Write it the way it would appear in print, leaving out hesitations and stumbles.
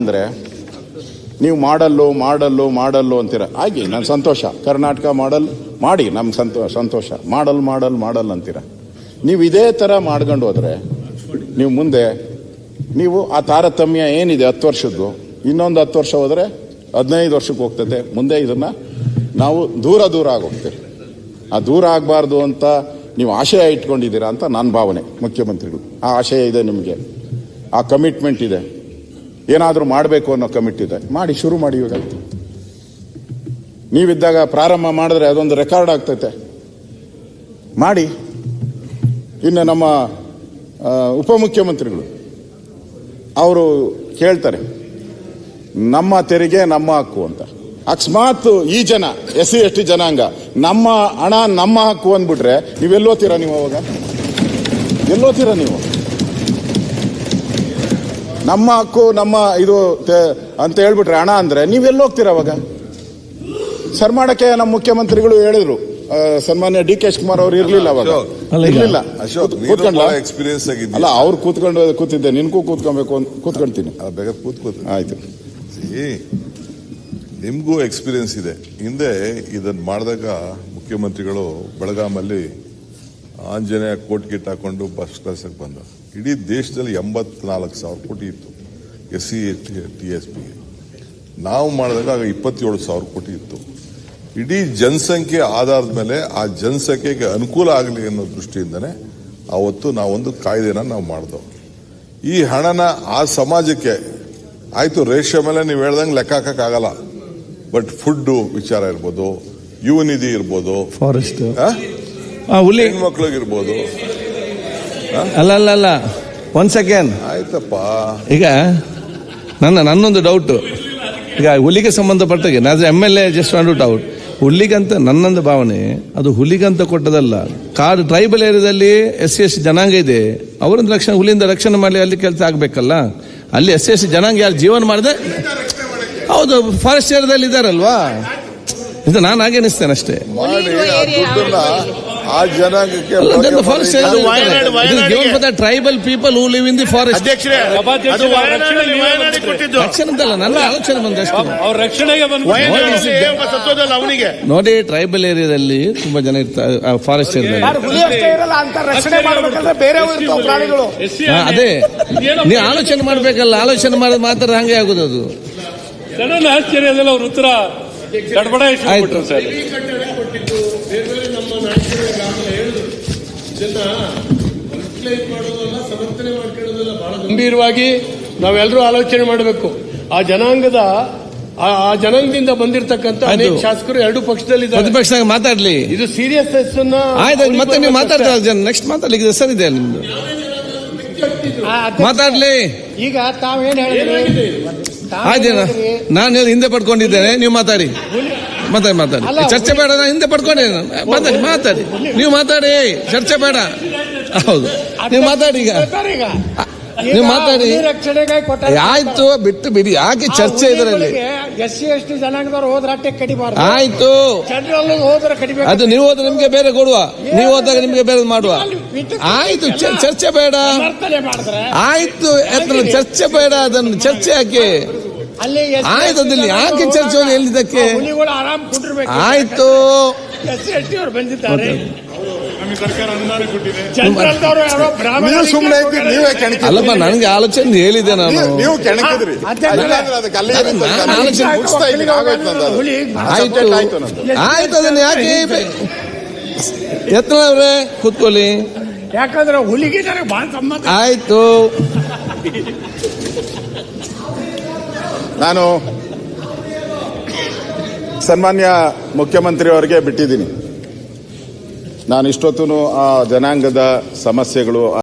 ಅಂದರೆ ನೀವು ಮಾಡಲ್ಲು ಅಂತೀರ. ಆಗಿ ನನ್ನ ಸಂತೋಷ. ಕರ್ನಾಟಕ ಮಾಡಲ್ ಮಾಡಿ, ನಮ್ಗೆ ಸಂತೋಷ. ಮಾಡಲ್ ಅಂತೀರ. ನೀವು ಇದೇ ಥರ ಮಾಡ್ಕೊಂಡು ಹೋದರೆ ನೀವು ಮುಂದೆ ನೀವು ಆ ತಾರತಮ್ಯ ಏನಿದೆ 10 ವರ್ಷದ್ದು, ಇನ್ನೊಂದು 10 ವರ್ಷ ಹೋದರೆ 15 ವರ್ಷಕ್ಕೆ ಹೋಗ್ತದೆ. ಮುಂದೆ ಇದನ್ನು ನಾವು ದೂರ ಆಗೋಗ್ತೀವಿ. ಆ ದೂರ ಆಗಬಾರ್ದು ಅಂತ ನೀವು ಆಶಯ ಇಟ್ಕೊಂಡಿದ್ದೀರಾ ಅಂತ ನನ್ನ ಭಾವನೆ. ಮುಖ್ಯಮಂತ್ರಿಗಳು ಆ ಆಶಯ ಇದೆ, ನಿಮಗೆ ಆ ಕಮಿಟ್ಮೆಂಟ್ ಇದೆ. ಏನಾದರೂ ಮಾಡಬೇಕು ಅನ್ನೋ ಕಮಿಟ್ ಇದೆ, ಮಾಡಿ, ಶುರು ಮಾಡಿ. ಇವಾಗ ನೀವಿದ್ದಾಗ ಪ್ರಾರಂಭ ಮಾಡಿದ್ರೆ ಅದೊಂದು ರೆಕಾರ್ಡ್ ಆಗ್ತೈತೆ. ಮಾಡಿ. ಇನ್ನು ನಮ್ಮ ಉಪಮುಖ್ಯಮಂತ್ರಿಗಳು ಅವರು ಕೇಳ್ತಾರೆ, ನಮ್ಮ ತೆರಿಗೆ ನಮ್ಮ ಹಕ್ಕು ಅಂತ. ಅಕಸ್ಮಾತ್ ಈ ಜನ SC ST ಜನಾಂಗ ನಮ್ಮ ಹಣ ನಮ್ಮ ಹಕ್ಕು ಅಂದ್ಬಿಟ್ರೆ ನೀವೆಲ್ಲೋತೀರಾ? ನೀವು ಅವಾಗ ಎಲ್ಲೋತೀರಾ? ನೀವು ನಮ್ಮ ಹಕ್ಕು ನಮ್ಮ ಇದು ಅಂತ ಹೇಳ್ಬಿಟ್ರೆ ಹಣ ಅಂದ್ರೆ ನೀವೆಲ್ಲೋಗ್ತೀರ? ಅವಾಗ ಸರ್ ಮಾಡಕ್ಕೆ ನಮ್ಮ ಮುಖ್ಯಮಂತ್ರಿಗಳು ಹೇಳಿದ್ರು. ಸನ್ಮಾನ್ಯ DK ಶಿವಕುಮಾರ್ ಅವರು ಇರ್ಲಿಲ್ಲ ಅವಾಗ. ಇರ್ಲಿಲ್ಲ. ಎಕ್ಸ್ಪೀರಿಯನ್ಸ್ ಆಗಿದೆ. ಅಲ್ಲ, ಅವ್ರು ಕೂತಿದ್ದೆ. ನಿನ್ಗೂ ಕೂತ್ಕೊಬೇಕು ಅಂತ ಕೂತ್ಕೊಳ್ತೀನಿ. ಆಯ್ತು. ನಿಮ್ಗೂ ಎಕ್ಸ್ಪೀರಿಯನ್ಸ್ ಇದೆ. ಹಿಂದೆ ಇದನ್ನ ಮಾಡಿದಾಗ ಮುಖ್ಯಮಂತ್ರಿಗಳು ಬೆಳಗಾಮಲ್ಲಿ ಆಂಜನೇಯ ಕೋಟ್ ಕಿಟ್ ಹಾಕೊಂಡು ಬಸ್ ಕ್ಲಾಸಕ್ಕೆ ಬಂದ. ಇಡೀ ದೇಶದಲ್ಲಿ 84,000 ಕೋಟಿ ಇತ್ತು SC TSPಗೆ. ನಾವು ಮಾಡಿದಾಗ 27,000 ಕೋಟಿ ಇತ್ತು. ಇಡೀ ಜನಸಂಖ್ಯೆ ಆಧಾರದ ಮೇಲೆ ಆ ಜನಸಂಖ್ಯೆಗೆ ಅನುಕೂಲ ಆಗಲಿ ಅನ್ನೋ ದೃಷ್ಟಿಯಿಂದನೇ ಅವತ್ತು ನಾವೊಂದು ಕಾಯ್ದೆನ ನಾವು ಮಾಡಿದೆವು. ಈ ಹಣನ ಆ ಸಮಾಜಕ್ಕೆ ಆಯ್ತು. ರೇಷ್ಯ ಮೇಲೆ ನೀವು ಹೇಳ್ದಂಗೆ ಲೆಕ್ಕ ಹಾಕಕ್ಕಾಗಲ್ಲ. ಬಟ್ ಫುಡ್ ವಿಚಾರ ಇರ್ಬೋದು, ಯುವ ನಿಧಿ ಇರ್ಬೋದು, ಫಾರೆಸ್ಟ್ ಹೆಣ್ಮಕ್ಳಿಗಿರ್ಬೋದು. ಅಲ್ಲ 1 ಸೆಕೆಂಡ್ ಆಯ್ತಪ್ಪ. ಈಗ ನನ್ನೊಂದು ಡೌಟ್. ಈಗ ಹುಲಿಗೆ ಸಂಬಂಧಪಟ್ಟಾಗೆ ನಾನು MLA ಜಸ್ಟ್ ವಾಂಟ್ ಔಟ್. ಹುಲಿಗಂತ ನನ್ನೊಂದು ಭಾವನೆ, ಅದು ಹುಲಿಗಂತ ಕೊಟ್ಟದಲ್ಲ. ಕಾಡು ಟ್ರೈಬಲ್ ಏರಿಯಾದಲ್ಲಿ SC ST ಜನಾಂಗ ಇದೆ, ಅವರೊಂದು ಹುಲಿಯಿಂದ ರಕ್ಷಣೆ ಮಾಡಲಿ. ಅಲ್ಲಿ ಕೆಲಸ ಆಗ್ಬೇಕಲ್ಲ. ಅಲ್ಲಿ SC ST ಜನಾಂಗ ಯಾರು ಜೀವನ ಮಾಡಿದೆ, ಹೌದು, ಫಾರೆಸ್ಟ್ ಏರಿಯಾದಲ್ಲಿ ಇದಾರಲ್ವಾ. ಇದು ನಾನು ಹಾಗೆ ಅನಿಸ್ತೇನೆ ಅಷ್ಟೇ. ಆ ಜನಾಂಗಕ್ಕೆ tribal people who live in the forest. ರಕ್ಷಣೆ ಅಂತಲ್ಲ, ನನ್ನ ಆಲೋಚನೆ ಬಂದಷ್ಟು. ನೋಡಿ, ಟ್ರೈಬಲ್ ಏರಿಯಾದಲ್ಲಿ ತುಂಬಾ ಜನ ಇರ್ತಾರೆ. ಫಾರೆಸ್ಟ್ ಏರಿಯಾದಲ್ಲಿ ಅದೇ ನೀವು ಆಲೋಚನೆ ಮಾಡ್ಬೇಕಲ್ಲ. ಆಲೋಚನೆ ಮಾಡೋದು ಮಾತ್ರ ಹಂಗೆ ಆಗುದು. ಅದು ಸಡನ್ ಆಶ್ಚರ್ಯದಲ್ಲಿ ಅವ್ರ ಉತ್ತರ ಆಯ್ತು ಸರ್. ಗಂಭೀರವಾಗಿ ನಾವೆಲ್ಲರೂ ಆಲೋಚನೆ ಮಾಡಬೇಕು. ಆ ಜನಾಂಗದಿಂದ ಬಂದಿರತಕ್ಕಂಥ ಅನೇಕ ಶಾಸಕರು 2 ಪಕ್ಷದಲ್ಲಿ ಪ್ರತಿಪಕ್ಷದಾಗ ಮಾತಾಡ್ಲಿ. ಇದು ಸೀರಿಯಸ್ನೆಸ್ ಆಯ್ತು. ಮತ್ತೆ ನೀವು ಮಾತಾಡ್ತಾರೆ, ನೆಕ್ಸ್ಟ್ ಮಾತಾಡ್ಲಿಕ್ಕೆ ಸರ್ ಇದೆ ನಿಮ್ದು. ಮಾತಾಡ್ಲಿ. ಈಗ ತಾವೇನ್ ಹೇಳಿದ್ರಿ? ಆಯ್ತು, ನಾನು ಹಿಂದೆ ಪಡ್ಕೊಂಡಿದ್ದೇನೆ. ನೀವು ಮಾತಾಡಿ. ಚರ್ಚೆ ಬೇಡ. ನಾನು ಹಿಂದೆ ಪಡ್ಕೊಂಡಿದ್ದೇನೆ. ಮಾತಾಡಿ. ನೀವು ಮಾತಾಡಿ, ಚರ್ಚೆ ಬೇಡ. ಹೌದು, ನೀವು ಮಾತಾಡಿ. ಈಗ ನೀವು ಮಾತಾಡಿ. ಆಯ್ತು, ಬಿಟ್ಟು ಬಿಡಿ. ಯಾಕೆ ಚರ್ಚೆ ಇದರಲ್ಲಿ? SC ST ಜನಾಂಗದವ್ರು ಹೋದ್ರೆ ಅಟ್ಟೆ ಕಡಿಬಾರ್ದು. ಆಯ್ತು, ಹೋದ್ರೆ ಕಡಿಬೇಕು. ಅದು ನೀವು ಹೋದ್ರೆ ನಿಮ್ಗೆ ಬೇರೆ ಕೊಡುವ, ನೀವು ಹೋದಾಗ ನಿಮ್ಗೆ ಬೇರೆ ಮಾಡುವ. ಆಯ್ತು, ಚರ್ಚೆ ಬೇಡ. ಆಯ್ತು, ಚರ್ಚೆ ಬೇಡ. ಅದನ್ನು ಚರ್ಚೆ ಯಾಕೆ? ಆಯ್ತು, ಅದಲ್ಲಿ ಯಾಕೆ ಚರ್ಚೆ ಎಲ್ಲಿದ್ದಕ್ಕೆ? ಆಯ್ತು, ಬಂದಿದ್ದಾರೆ. ಅಲ್ಲಪ್ಪ, ನನಗೆ ಆಲೋಚನೆ ಹೇಳಿದೆ. ನಾನು ಆಯ್ತು, ಅದನ್ನ ಯಾಕೆ ಯತ್ನವ್ರೆ ಕೂತ್ಕೊಳ್ಳಿ. ಯಾಕಂದ್ರೆ ಹುಲಿಗೆ ಬಹಳ ಸಂಬಂಧ. ಆಯ್ತು, ನಾನು ಸನ್ಮಾನ್ಯ ಮುಖ್ಯಮಂತ್ರಿ ಅವರಿಗೆ ಬಿಟ್ಟಿದ್ದೀನಿ. ನಾನು ಇಷ್ಟೊತ್ತೂ ಆ ಜನಾಂಗದ ಸಮಸ್ಯೆಗಳು